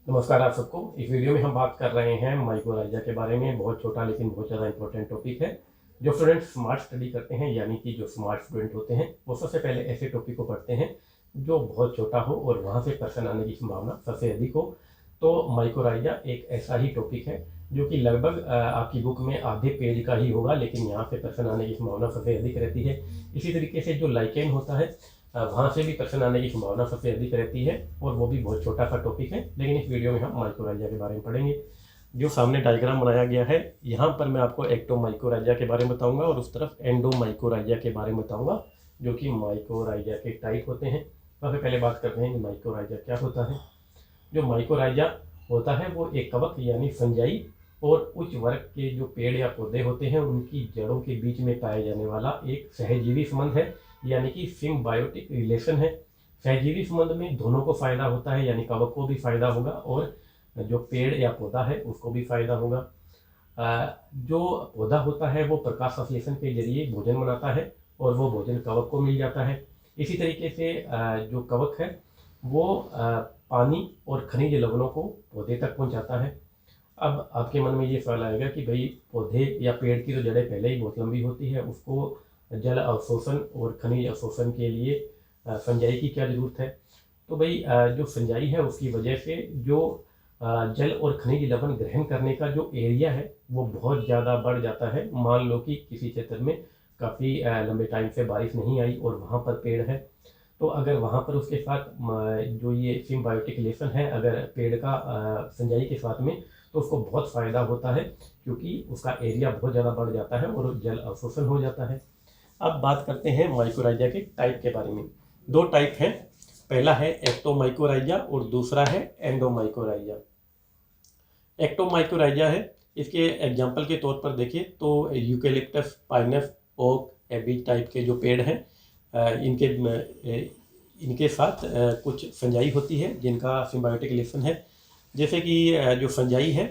नमस्कार आप सबको। इस वीडियो में हम बात कर रहे हैं माइक्रोराइजा के बारे में। बहुत छोटा लेकिन बहुत ज़्यादा इंपॉर्टेंट टॉपिक है। जो स्टूडेंट स्मार्ट स्टडी करते हैं, यानी कि जो स्मार्ट स्टूडेंट होते हैं, वो सबसे पहले ऐसे टॉपिक को पढ़ते हैं जो बहुत छोटा हो और वहाँ से क्वेश्चन आने की संभावना सबसे अधिक हो। तो माइक्रोराइजा एक ऐसा ही टॉपिक है जो कि लगभग आपकी बुक में आधे पेज का ही होगा, लेकिन यहाँ से क्वेश्चन आने की संभावना सबसे अधिक रहती है। इसी तरीके से जो लाइकेन होता है, वहाँ से भी क्वेश्चन आने की संभावना सबसे अधिक रहती है, और वो भी बहुत छोटा सा टॉपिक है। लेकिन इस वीडियो में हम माइक्रोराइजा के बारे में पढ़ेंगे। जो सामने डायग्राम बनाया गया है, यहाँ पर मैं आपको एक्टोमाइक्रोराइजा के बारे में बताऊंगा और उस तरफ एंडोमाइक्रोराइजा के बारे में बताऊंगा, जो कि माइक्रोराइजा के टाइप होते हैं। सबसे पहले बात करते हैं कि माइक्रोराइजा क्या होता है। जो माइक्रोराइजा होता है वो एक कवक यानी फंजाई और उच्च वर्ग के जो पेड़ या पौधे होते हैं उनकी जड़ों के बीच में पाया जाने वाला एक सहजीवी संबंध है, यानी कि सिम्बायोटिक रिलेशन है। सहजीवी संबंध में दोनों को फायदा होता है, यानी कवक को भी फायदा होगा और जो पेड़ या पौधा है उसको भी फायदा होगा। जो पौधा होता है वो प्रकाश संश्लेषण के जरिए भोजन बनाता है और वो भोजन कवक को मिल जाता है। इसी तरीके से जो कवक है वो पानी और खनिज लवणों को पौधे तक पहुंचाता है। अब आपके मन में ये सवाल आएगा कि भाई पौधे या पेड़ की तो जड़ें पहले ही बहुत लंबी होती है, उसको जल अवशोषण और खनिज अवशोषण के लिए फंजाई की क्या ज़रूरत है। तो भाई जो फंजाई है उसकी वजह से जो जल और खनिज लवण ग्रहण करने का जो एरिया है वो बहुत ज़्यादा बढ़ जाता है। मान लो कि किसी क्षेत्र में काफ़ी लंबे टाइम से बारिश नहीं आई और वहाँ पर पेड़ है, तो अगर वहाँ पर उसके साथ जो ये सिम्बायोटिक रिलेशन है अगर पेड़ का फंजाई के साथ में, तो उसको बहुत फ़ायदा होता है, क्योंकि उसका एरिया बहुत ज़्यादा बढ़ जाता है और जल अवशोषण हो जाता है। अब बात करते हैं माइक्रोराइजा के टाइप के बारे में। दो टाइप हैं, पहला है एक्टोमाइक्रोराइजा और दूसरा है एंडोमाइक्रोराइजा। एक्टोमाइक्रोराइजा है, इसके एग्जाम्पल के तौर पर देखिए तो eucalyptus, pinus, oak, abies type के जो पेड़ हैं इनके साथ कुछ फंजाई होती है जिनका सिम्बायोटिक रिलेशन है। जैसे कि जो फंजाई है,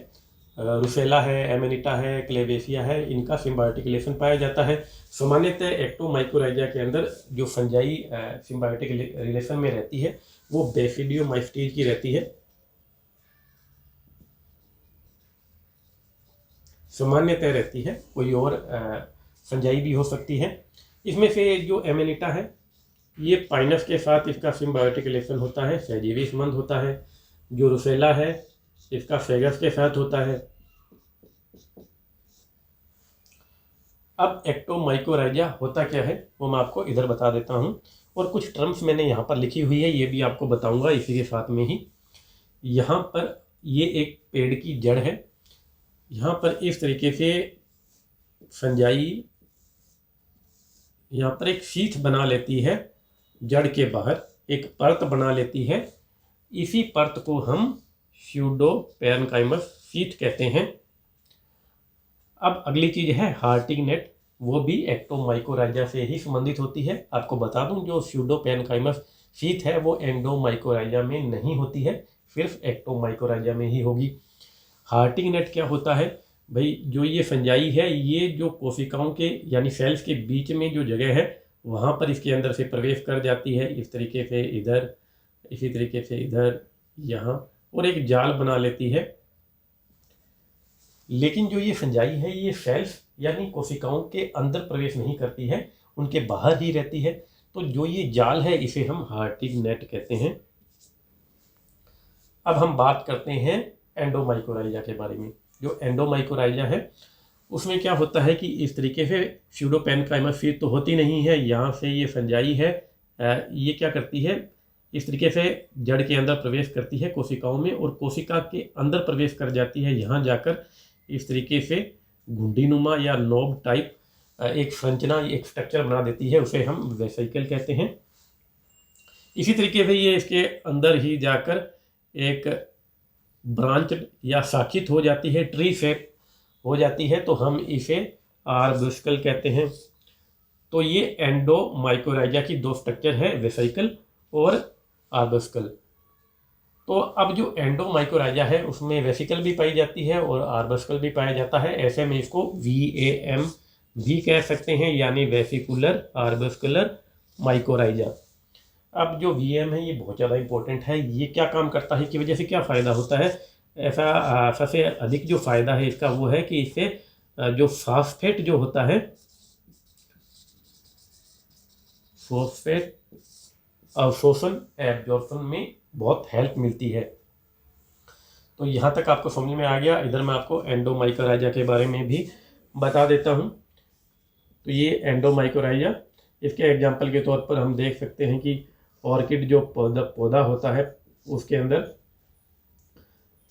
रुसेला है, एमेनिटा है, क्लेवेसिया है, इनका सिम्बायोटिक रिलेशन पाया जाता है। सामान्यतः एक्टोमाइक्रोराइजा के अंदर जो फंजाई सिम्बायोटिक रिलेशन में रहती है वो बेसिडियोमाइस्टीज की रहती है। सामान्यतः रहती है, कोई और फंजाई भी हो सकती है। इसमें से जो एमेनिटा है ये पाइनस के साथ इसका सिम्बायोटिक रिलेशन होता है, सहजीवी संबंध होता है। जो रुसेला है इसका फेगस के साथ होता है। अब एक्टोमाइक्रोराइजा होता क्या है वो मैं आपको इधर बता देता हूँ, और कुछ टर्म्स मैंने यहाँ पर लिखी हुई है, ये भी आपको बताऊँगा इसी के साथ में ही। यहाँ पर ये एक पेड़ की जड़ है, यहाँ पर इस तरीके से फंजाई यहाँ पर एक शीथ बना लेती है, जड़ के बाहर एक परत बना लेती है। इसी परत को हम स्यूडोपेरेन्काइमस शीथ कहते हैं। अब अगली चीज है हार्टिंग नेट, वो भी एक्टोमाइक्रोराइजा से ही संबंधित होती है। आपको बता दूं जो स्यूडोपेरेन्काइमस शीथ है वो एंडोमाइक्रोराइजा में नहीं होती है, सिर्फ एक्टोमाइक्रोराइजा में ही होगी। हार्टिंग नेट क्या होता है भाई, जो ये फंजाई है ये जो कोशिकाओं के यानी सेल्स के बीच में जो जगह है वहाँ पर इसके अंदर से प्रवेश कर जाती है, इस तरीके से इधर, इसी तरीके से इधर, यहाँ, और एक जाल बना लेती है। लेकिन जो ये फंजाई है ये सेल्स यानी कोशिकाओं के अंदर प्रवेश नहीं करती है, उनके बाहर ही रहती है। तो जो ये जाल है इसे हम हार्टिंग नेट कहते हैं। अब हम बात करते हैं एंडोमाइक्रोराइजा के बारे में। जो एंडोमाइक्रोराइजा है उसमें क्या होता है कि इस तरीके से स्यूडोपेरेन्काइमस शीथ तो होती नहीं है, यहाँ से ये फंजाई है, ये क्या करती है इस तरीके से जड़ के अंदर प्रवेश करती है कोशिकाओं में, और कोशिका के अंदर प्रवेश कर जाती है। यहाँ जाकर इस तरीके से घुंडीनुमा या नोब टाइप एक संरचना, एक स्ट्रक्चर बना देती है, उसे हम वेसिकल कहते हैं। इसी तरीके से ये इसके अंदर ही जाकर एक ब्रांच या शाखित हो जाती है, ट्री शेप हो जाती है, तो हम इसे आर्बस्कल कहते हैं। तो ये एंडोमाइक्रोराइजा की दो स्ट्रक्चर है, वेसिकल और आर्बस्कल। तो अब जो एंडोमाइक्रोराइजा है उसमें वेसिकल भी पाई जाती है और आर्बस्कल भी पाया जाता है। ऐसे में इसको VAM भी कह सकते हैं, यानी वेसिकुलर आर्बस्कुलर माइक्रोराइजा। अब जो वीएम है ये बहुत ज़्यादा इंपॉर्टेंट है। ये क्या काम करता है, इसकी वजह से क्या फ़ायदा होता है? ऐसा सबसे अधिक जो फ़ायदा है इसका वो है कि इससे जो फॉस्फेट जो होता है, फॉस्फेट अवशोषण एब्जॉर्प्शन में बहुत हेल्प मिलती है। तो यहाँ तक आपको समझ में आ गया। इधर मैं आपको एंडोमाइकोराइजा के बारे में भी बता देता हूँ। तो ये एंडोमाइकोराइजा, इसके एग्जाम्पल के तौर पर हम देख सकते हैं कि ऑर्किड जो पौधा होता है उसके अंदर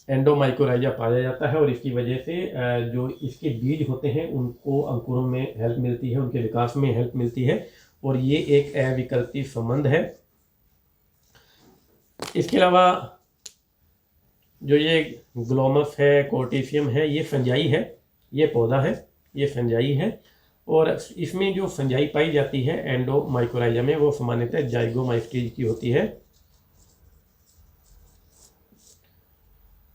एंडोमाइकोराइजा पाया जाता है, और इसकी वजह से जो इसके बीज होते हैं उनको अंकुरों में हेल्प मिलती है, उनके विकास में हेल्प मिलती है, और ये एक अविकल्पीय संबंध है। इसके अलावा जो ये ग्लोमस है, कोर्टेशियम है, ये फंजाई है, ये पौधा है, ये फंजाई है, और इसमें जो फंजाई पाई जाती है एंडोमाइकोराइजा में वो सामान्यतः जाइगोमाइस्टीज की होती है।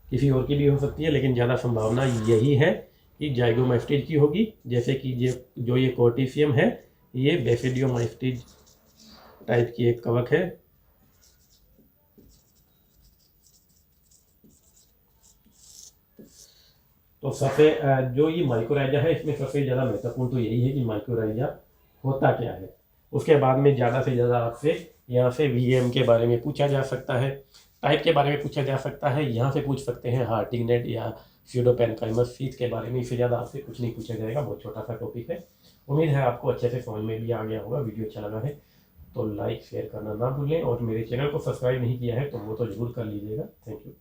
किसी और की भी हो सकती है, लेकिन ज़्यादा संभावना यही है कि जाइगोमाइस्टीज की होगी। जैसे कि ये जो ये कोर्टेशियम है ये बेसिडियोमाइस्टीज टाइप की एक कवक है। तो सबसे जो ये माइकोराइजा है इसमें सबसे ज़्यादा महत्वपूर्ण तो यही है कि माइकोराइजा होता क्या है। उसके बाद में ज़्यादा से ज़्यादा आपसे यहाँ से वीएम के बारे में पूछा जा सकता है, टाइप के बारे में पूछा जा सकता है, यहाँ से पूछ सकते हैं हार्टिंगनेट या स्यूडोपेनकाइमस सीज के बारे में। इससे ज़्यादा आपसे कुछ नहीं पूछा जाएगा, बहुत छोटा सा टॉपिक है। उम्मीद है आपको अच्छे से समझ में भी आ गया होगा। वीडियो अच्छा लगा है तो लाइक शेयर करना ना भूलें, और मेरे चैनल को सब्सक्राइब नहीं किया है तो वो तो ज़रूर कर लीजिएगा। Thank you.